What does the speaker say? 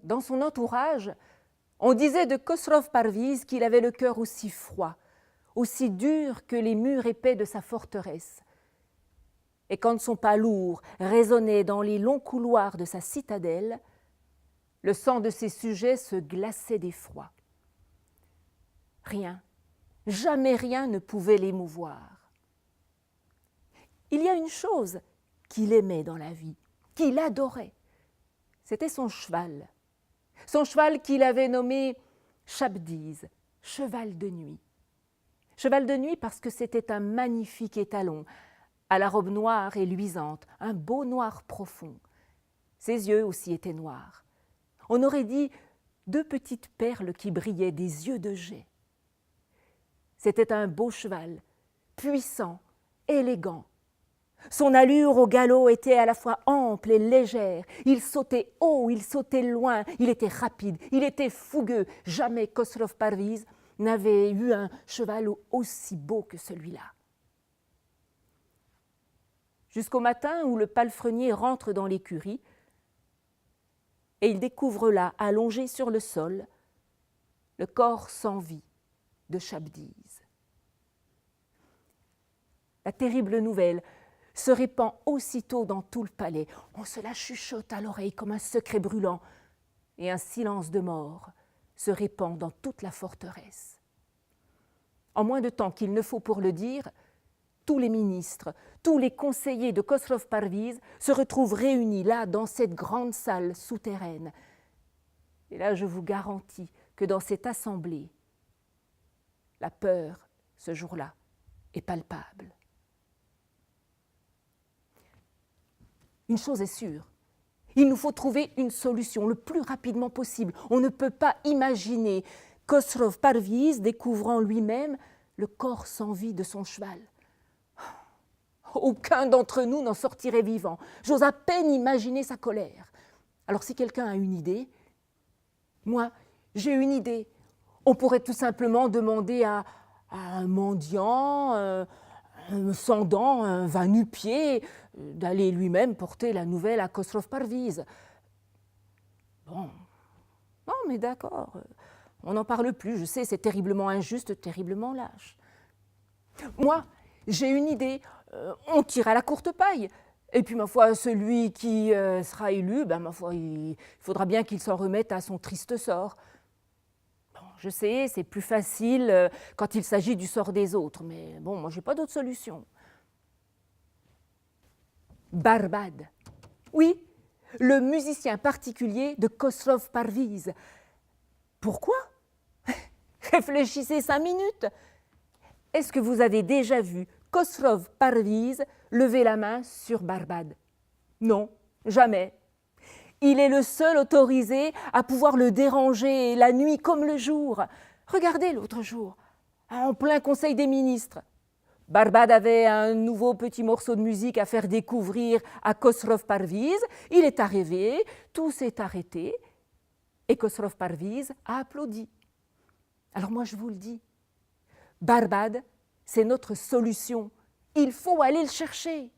Dans son entourage, on disait de Khosrov Parviz qu'il avait le cœur aussi froid, aussi dur que les murs épais de sa forteresse. Et quand son pas lourd résonnait dans les longs couloirs de sa citadelle, le sang de ses sujets se glaçait d'effroi. Rien, jamais rien ne pouvait l'émouvoir. Il y a une chose qu'il aimait dans la vie, qu'il adorait. C'était son cheval qu'il avait nommé Shabdiz, cheval de nuit. Cheval de nuit parce que c'était un magnifique étalon, à la robe noire et luisante, un beau noir profond. Ses yeux aussi étaient noirs. On aurait dit 2 petites perles qui brillaient des yeux de jais. C'était un beau cheval, puissant, élégant. Son allure au galop était à la fois ample et légère. Il sautait haut, il sautait loin, il était rapide, il était fougueux. Jamais Khosrov Parviz n'avait eu un cheval aussi beau que celui-là. Jusqu'au matin où le palefrenier rentre dans l'écurie et il découvre là, allongé sur le sol, le corps sans vie de Shabdiz. La terrible nouvelle se répand aussitôt dans tout le palais. On se la chuchote à l'oreille comme un secret brûlant, et un silence de mort se répand dans toute la forteresse. En moins de temps qu'il ne faut pour le dire, tous les ministres, tous les conseillers de Khosrov Parviz se retrouvent réunis là, dans cette grande salle souterraine. Et là, je vous garantis que dans cette assemblée, la peur, ce jour-là, est palpable. Une chose est sûre, il nous faut trouver une solution le plus rapidement possible. On ne peut pas imaginer Khosrov Parviz découvrant lui-même le corps sans vie de son cheval. Aucun d'entre nous n'en sortirait vivant. J'ose à peine imaginer sa colère. Alors si quelqu'un a une idée, moi j'ai une idée. On pourrait tout simplement demander à un mendiant, un sans-dents, un va-nu-pied, d'aller lui-même porter la nouvelle à Khosrov Parviz. Bon, non mais d'accord, on n'en parle plus, je sais, c'est terriblement injuste, terriblement lâche. Moi, j'ai une idée, on tire à la courte paille. Et puis, ma foi, celui qui sera élu, ma foi, il faudra bien qu'il s'en remette à son triste sort. Bon, je sais, c'est plus facile quand il s'agit du sort des autres, mais bon, moi, j'ai pas d'autre solution. Barbad. Oui, le musicien particulier de Khosrov Parviz. Pourquoi? Réfléchissez 5 minutes. Est-ce que vous avez déjà vu Khosrov Parviz lever la main sur Barbad? Non, jamais. Il est le seul autorisé à pouvoir le déranger la nuit comme le jour. Regardez l'autre jour, en plein conseil des ministres. Barbad avait un nouveau petit morceau de musique à faire découvrir à Khosrov Parviz. Il est arrivé, tout s'est arrêté et Khosrov Parviz a applaudi. Alors moi je vous le dis, Barbad, c'est notre solution. Il faut aller le chercher.